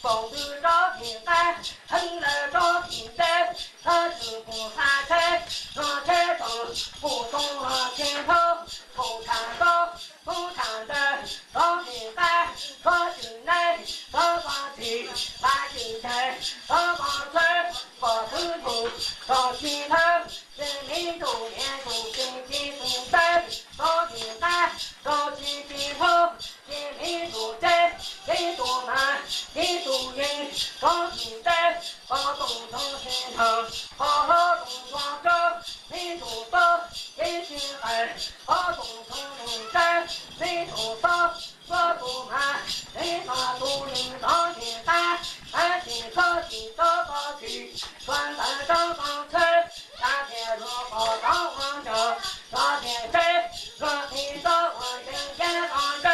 风雨着平在，恨了着平在，他只顾杀财，我这种不懂了前头，不看到，不看的，到平在，到进来，到放弃，把进来，到放水，到自顾，到心头，人民都年都经济都在，到平在，到起心头，人民都在，人都满，人都赢，到平在，到东城心头，好好东庄着，人都到，人心爱，到东城东在，人都到，我都满，人马都赢到平在，安心可心到高去，转单上方车，大天若好当王者，大天谁，若天到我人间方人。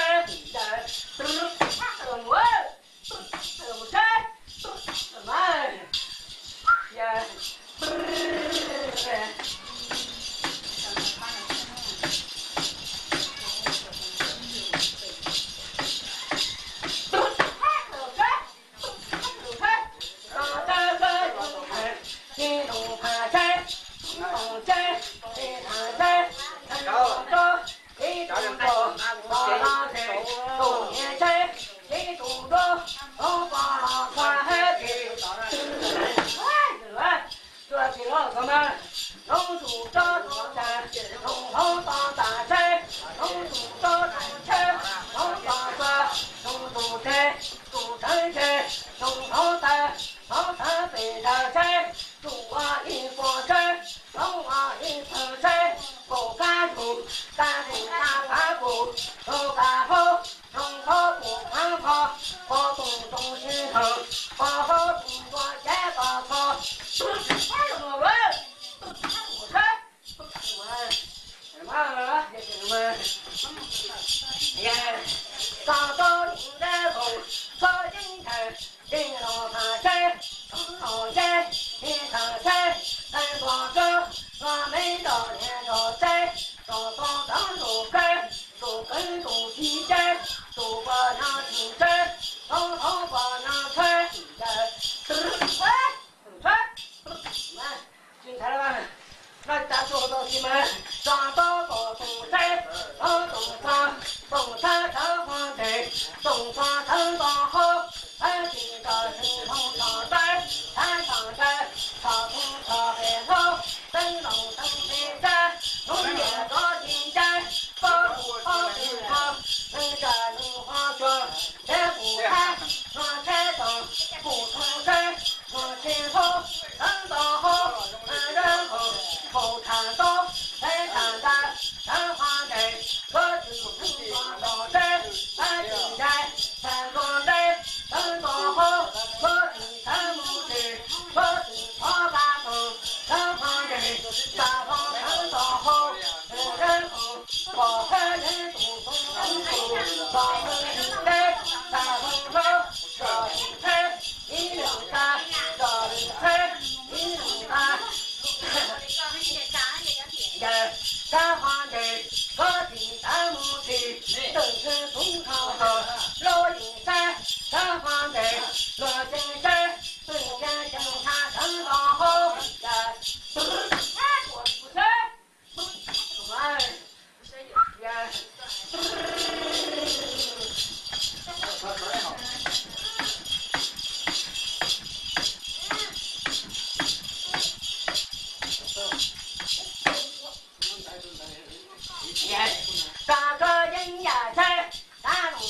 大个人呀，在大路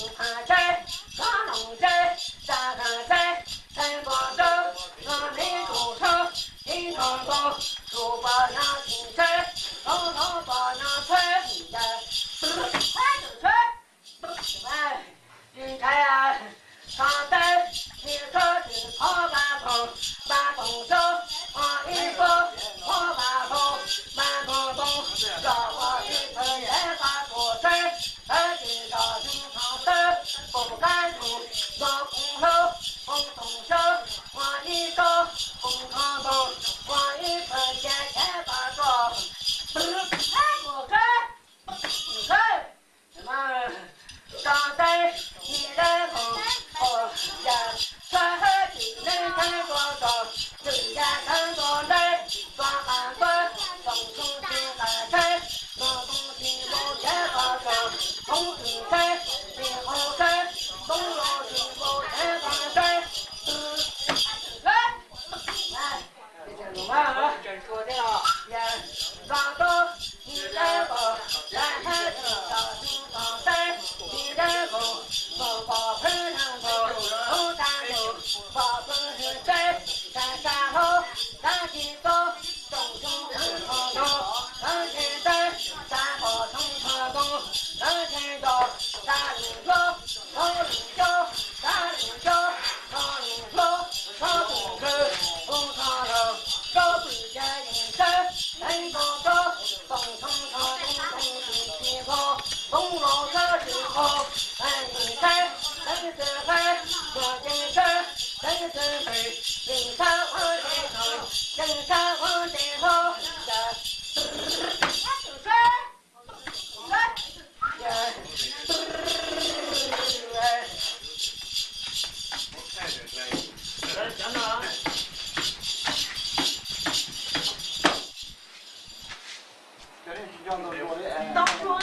东西山，西后山，东老西后南方山。来，这些路啊，真说的了，也上到你来吧，然后到西方山，你来吧，我把盆上头，红山头，把盆是山，山山头，山西走，东东东东东，山前山，山后东东东，山前走，山里走，山里走，山里走，山里走，山里走，东长楼，高不见云山，南高高，东东东东西西高，东老山西高，南云山，南山海，左金山，南山海，金山往前头，金山往前头，当专。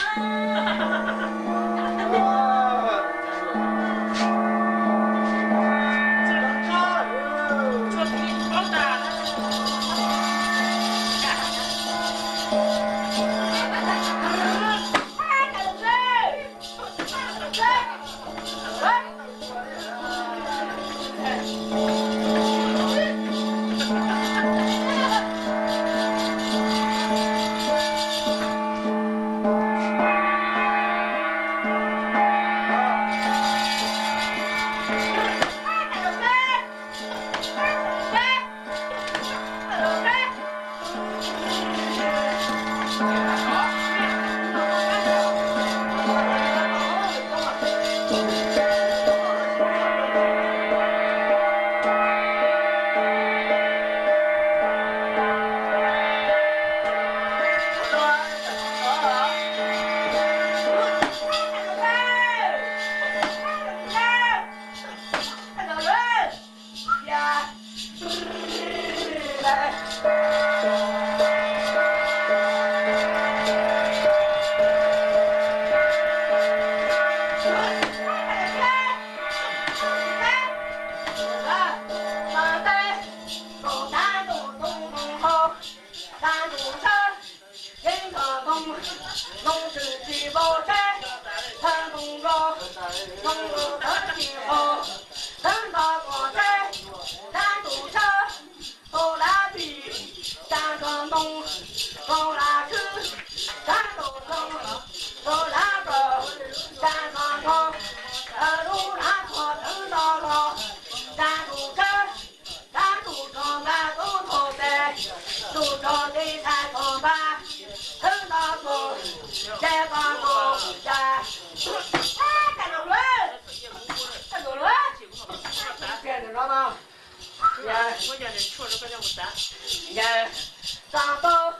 上到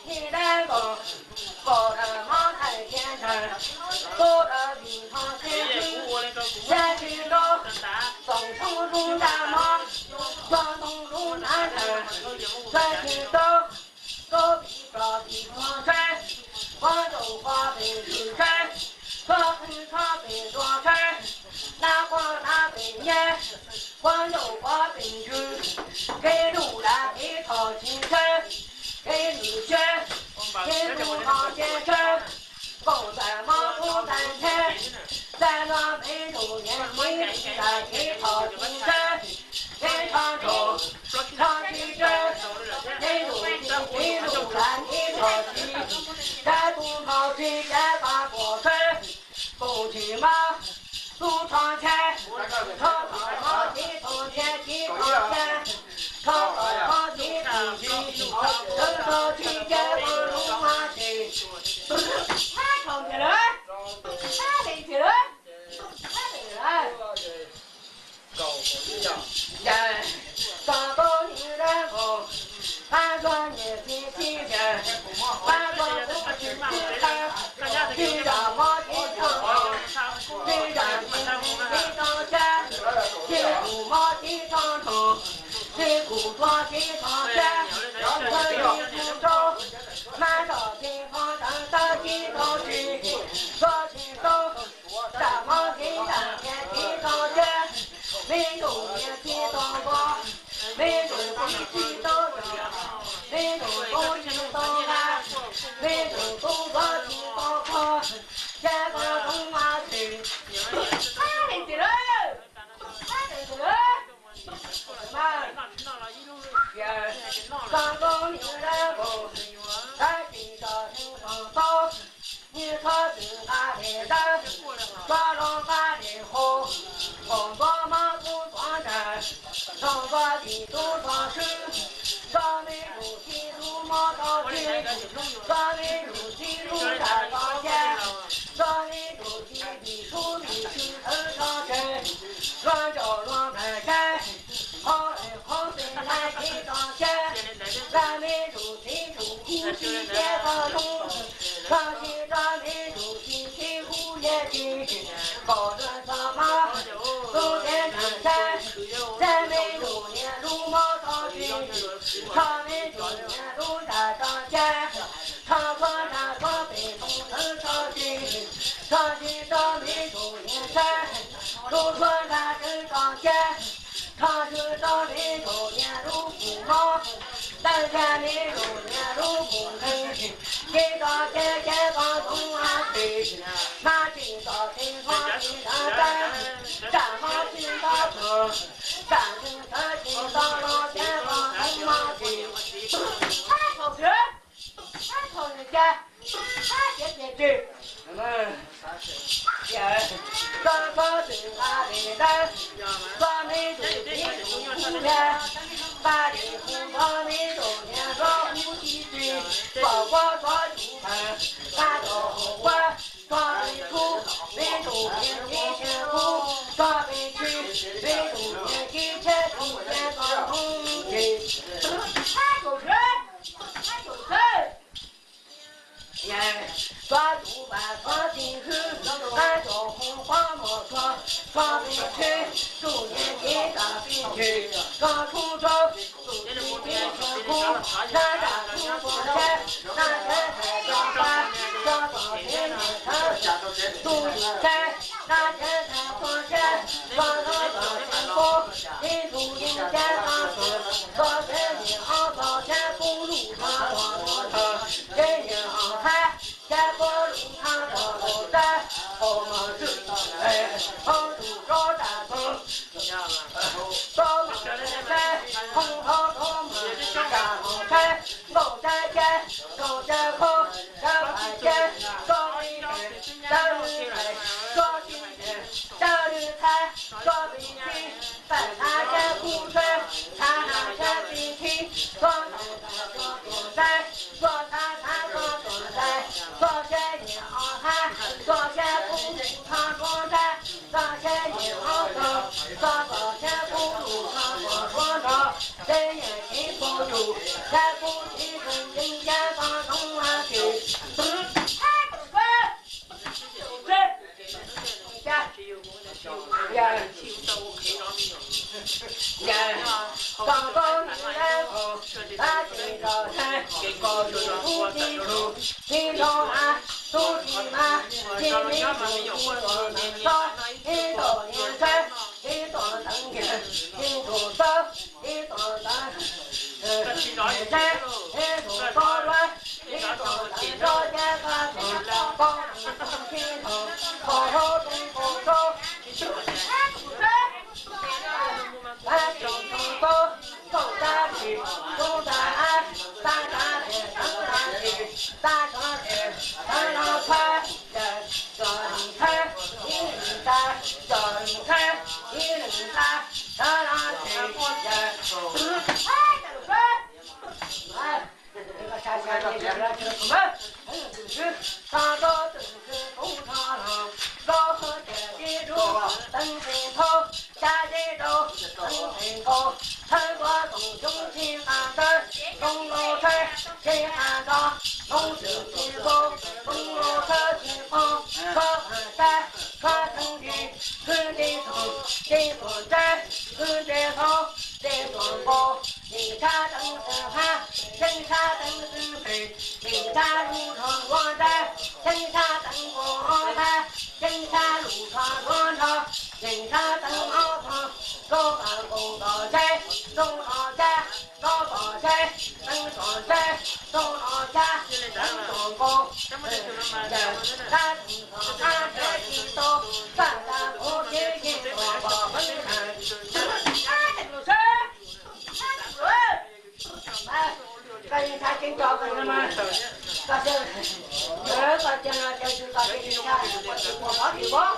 你来个，高的马太天神，高的地方天去，天去到东冲中大马，双东中南城，天去到高比高地方山，广州华北是山，高平华北多山，南华南北年，广州华北区，给路来给朝青山。给你选，给路好先生，狗在马不三千，在那北路年轻在给朝青山，给长洲长青山，给路给路来给朝青，在不好谁在把过山，不骑马路长前，长马地从前地长前。靠靠地上去，等到去见不龙马去。太靠去了，太得去了，太得了。人上到女人后，还说你心情人，还说不是心疼，去让马地上，去让地上山，去不马地上头。谁苦抓地方山，我一出手，满到地方上的地头去，说起手。抓龙发的红，红光毛不光着，中国的都说是，抓美如西如毛刀去，抓美如西如山高见，抓美如西的土里是头上山，乱叫乱拍山，好人好水来提上前，咱美如西如苦西解放中，上西抓美如西西湖也进，高人上马走天长山，咱美如年如毛刀去，长美如年如山上前，长河山河北东头上去，上西抓美如年山，如河山正上前。长须长美如年如虎毛，单天美如年如虎根，给到天天放东啊去，那今朝天放地上山，山好今朝头，山顶头今朝老天放东啊去，太好吃，太好人家，太别别张高对他的人，说美如天如天，把的红光美如天说呼吸水，说我说金盆，那都我说美土，美如天天天苦，说美去，美如天天天土天放空气，太狗吃，太狗吃。抓住把抓进去，俺叫红花毛抓，抓进去，中年给打进去，刚出手，中年给辛苦，咱家出多钱，咱钱才抓把，抓到天天成，中年钱，咱钱才多钱，抓到辛苦，你注定见大事，多钱银行早钱不如他多多，人银行还。在不如他的路在，我们是哎，红土高山峰，高山山，红桃红木山红山，高山山，高山空，山盘山，高绿山，山绿山，高绿山，山绿菜，高绿青，半山山古水，山山冰清，高山山高山，高山山高山。高山银行海，高山不如长光山，高山银行高，高山不如长光山，人眼睛不如，在不提升人间放东啊去，太狗对，刚刚你来后，大清早晨，高处不低处，青头啊，土地嘛，金米土多年少，一多年生，一多等天，一多走，一多等，一多高软，一多等着见个头，高土青头，高头中高手，太苦了。俺中中走，走山去，走山岸，山山的上山去，山上的山上快，叫你看，一零三，叫你看，一零三，山上去，哎，这个山下的人来这出门，上到正是工厂上，老河天地中，登山头。下地州，登山高，穿过东雄新汉山，东楼山，新汉道，东雄新沟，东楼山新峰，高汉山，高城区，村地头，地头山，村地头，地庄高，地下登山汉，地下登山飞，地下路上光山，地下登光山，地下路上光场。人山登高峰，高山公道山，东上山，高高山，登上山，东上山，登上高，山顶上山天地走，山山不平行，高高峰山，太牛山，太牛哎，跟他真招个什么？大家，这个讲了就是大家听下，我跑去吧。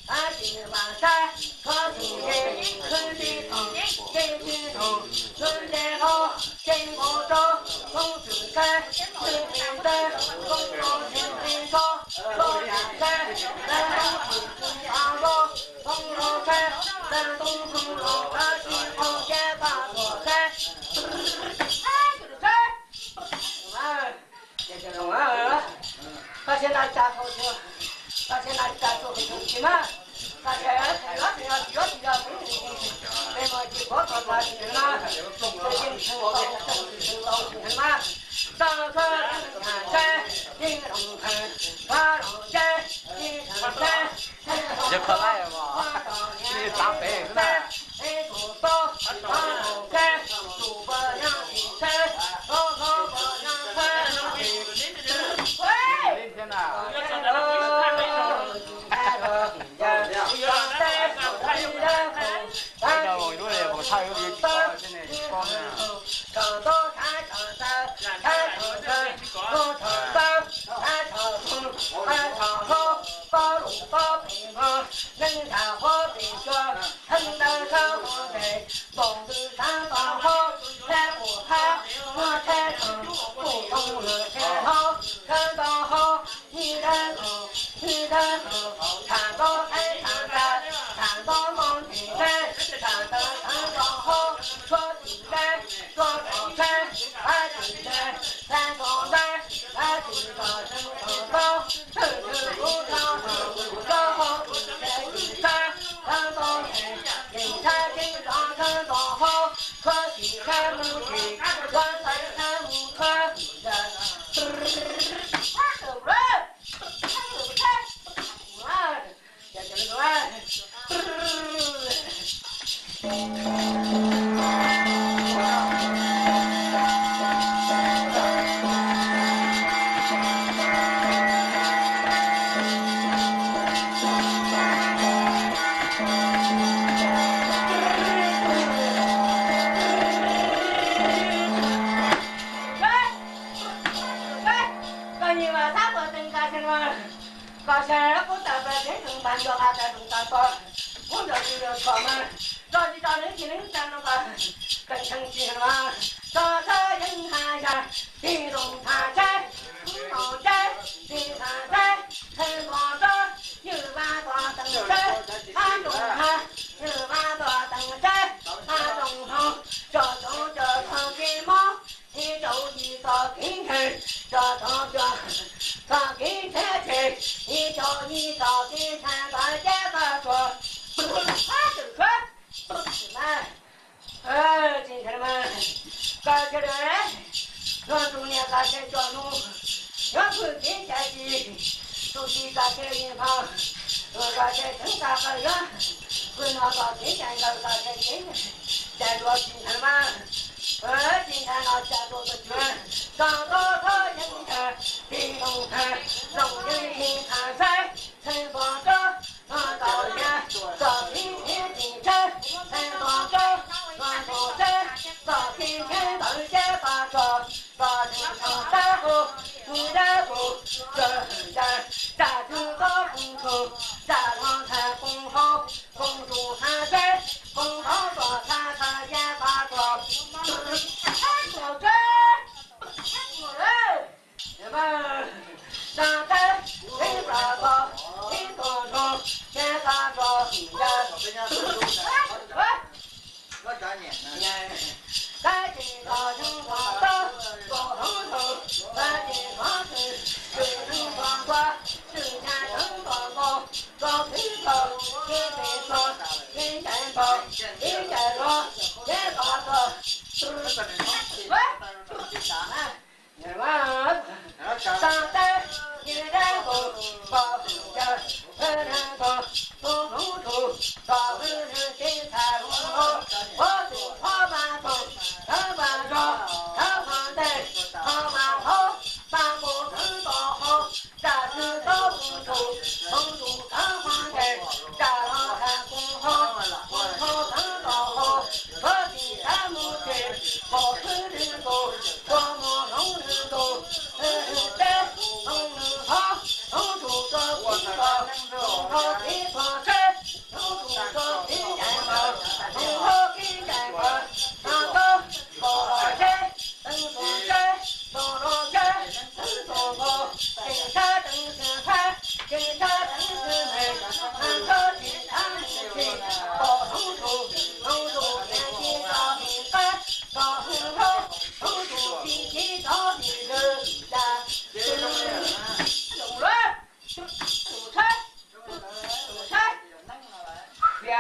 俺今晚山可心人，村里头真心痛，村里头真不中，公子山村里山，公公心里头，高山山，南东西长路，东路山，南东东路的西头先把左山，就是山，哎，这就是我儿，他现在家头去。他现在在做生意嘛，他这那么几个做他去嘛，最近是我们生意是老钱嘛，上课看山，金龙坑，花龙山，金城山，这可来了嘛？你长辈是吧？哎，不走，花龙山，主播杨金山，老婆杨山，喂，明天呢？好。茶正是开，金茶正是美，南朝金茶母亲，高松树，松树天气高明白，高松树，松树天气高明人呀，有人，有菜，有菜，别。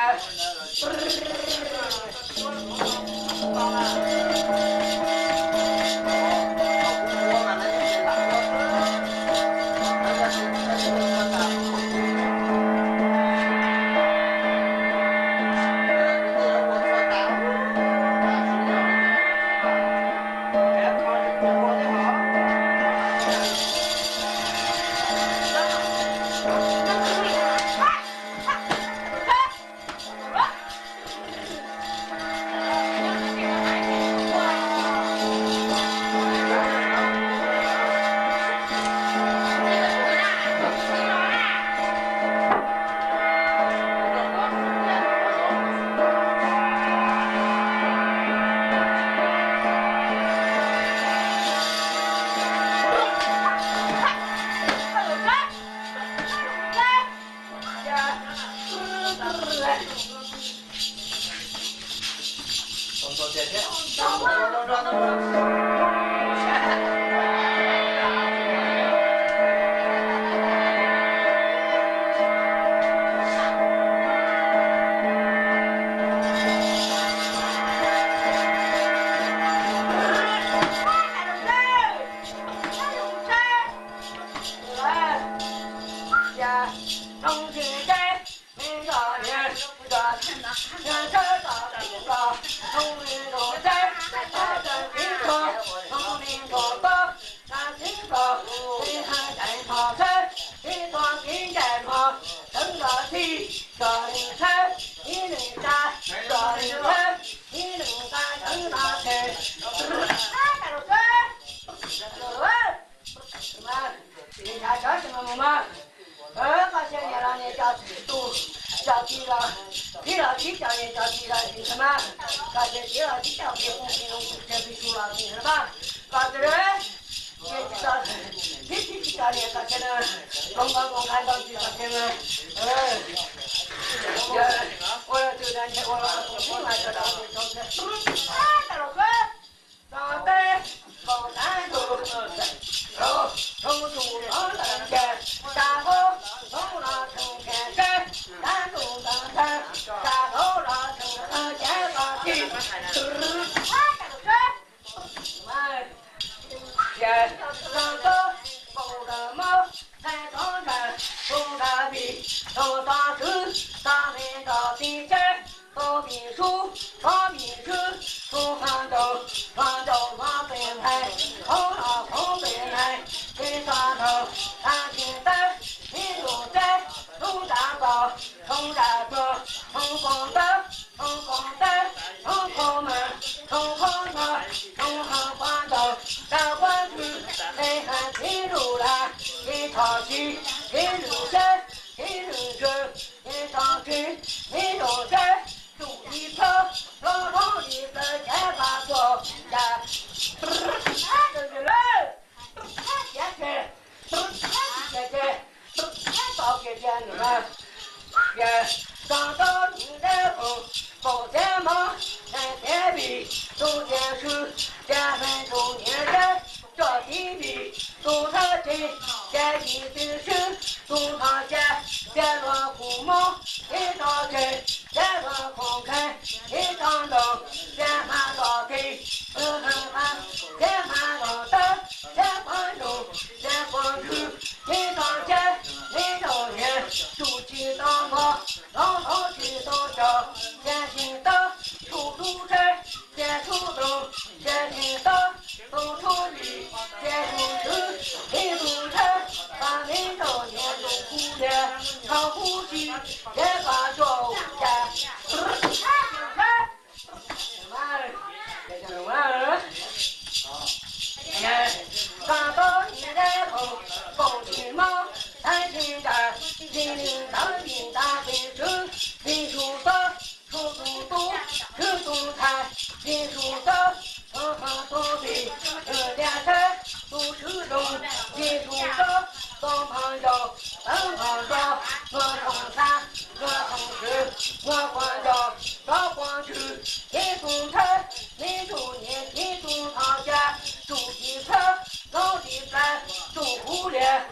山住虎烈，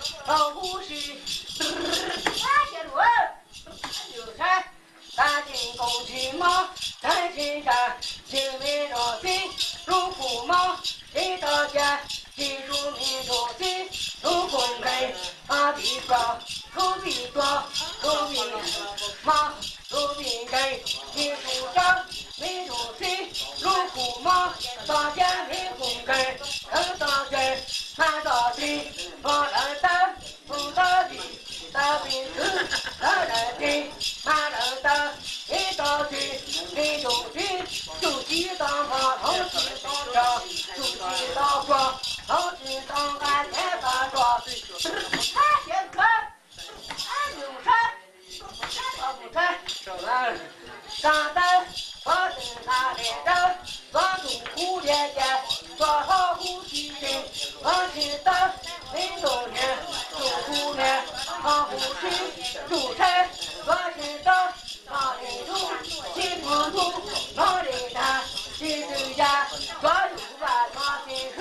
无须大铁路，有山大进攻去马，山青山，青梅着心，如虎毛，一刀剑，记住民族心，如滚雷，马必撞，如必撞，如必马，如必给，记住上，民族心，如虎毛，大剑民虎给，人上去，看到底，我人生，不到底。大兵子，大人的，马人的，一刀去，一刀去，就地当法，同时当着，就地当说，同时当干天把说，他先看，他有山，他不看，上山，我是那里人，我住蝴蝶结，做好呼吸心，我知道，民族人，住蝴蝶。好呼吸，主菜，我知道，哪里路，西坡路，哪里南，西对家，左右吧，哪里去，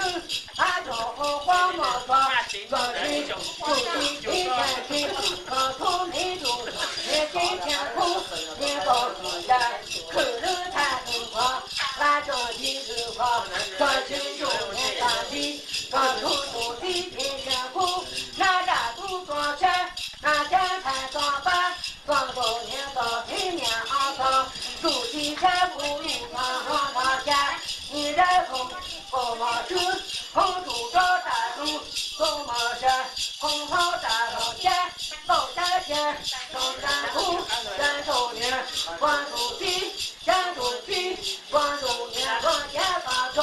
俺中国黄毛庄，我是主地一天去，我从民族，也今天苦，也高兴的，可人才能光，俺这地是光，我是有年大地，我从土地天天苦，哪家都装钱。那天才上班，上周年到今年昂上，住几天不如上他家。你这空不毛猪，空猪找大猪，不毛山，空跑大老家，到山前，上山土，山头年，关注地，山头地，关注年，往前发出，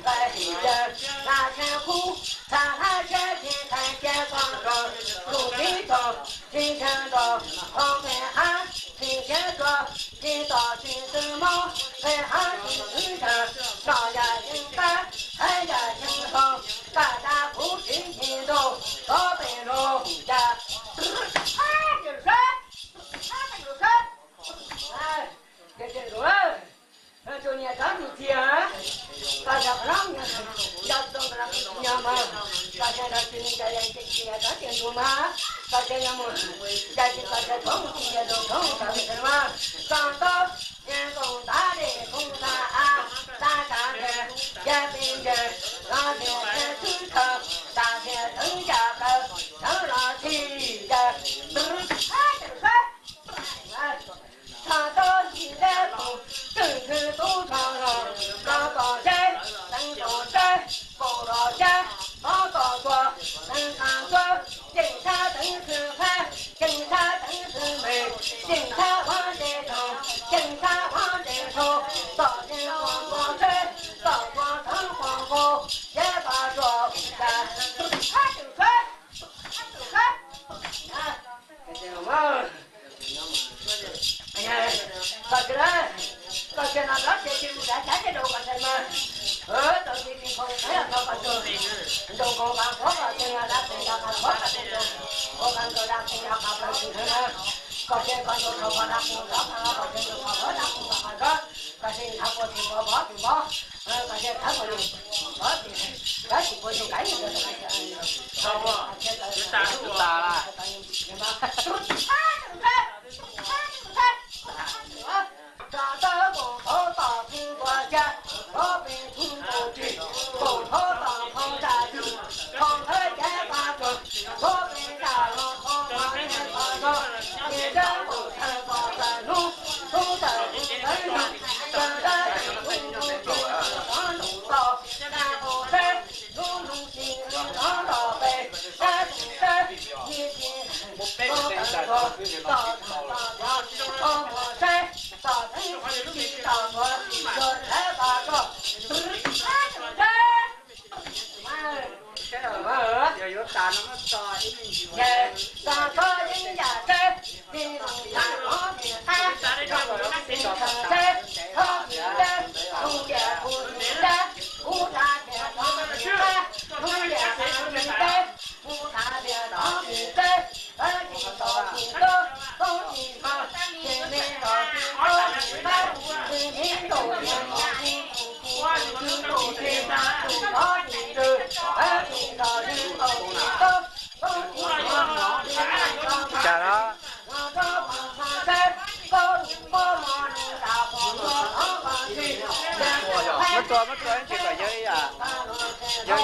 在黑人那天苦，咱前天看见上上，路边上。今天到黄梅汉，今天说今到君子毛，梅汉君子山，上家行山，下家行上，大家不听听懂，老北老家，就是就是，哎，这种人，就你当主题啊，大家不让你，要知道不让你讲嘛，大家这今年当清楚吗？大家要么，该去大家从今年都从上什么？上到年终大的红山啊，大山的也并着，上天天出头，大天增加个，上了去的，唱到你的路，正是都唱上，刚到山，登到山，过到山，好到过，登上过。警察登是快，警察登是美，警察往这头，警察往这头，到人黄光水，到光城黄沟，也把说不干，他就快，啊，这个嘛，哎呀，到这来，到这那个这就在这头个什么？到这地方还要搞个这，中国把国家这样来这样把国家这种，我看这俩这样把不形成了，搞些搞就说把那工作看了，搞些就把我那工作看着，搞些他过去我跑就跑，搞些他过去跑的，赶紧过去赶紧就是那些，差不多，就打了，明白？长得公头到中国家，老兵出不去，公头当头大地，头头先发中，老兵大龙头上先发中，你这不成高山路，路的路本上，真的是路路往路道，然后在路路西路上到北，山东山一进我本说到到我山。到城去到我我才把个，要有大那么大一面积。上山人家山，金龙山旁边山，让我心上山，旁边山，中间不是山，不差天上的山，中间不是山，不差天上的山，金到金到，从金上，金门到金到，金门到金到，金到金到，金到金到，金到金到。chả đó mất rồi anh chị phải dây à dây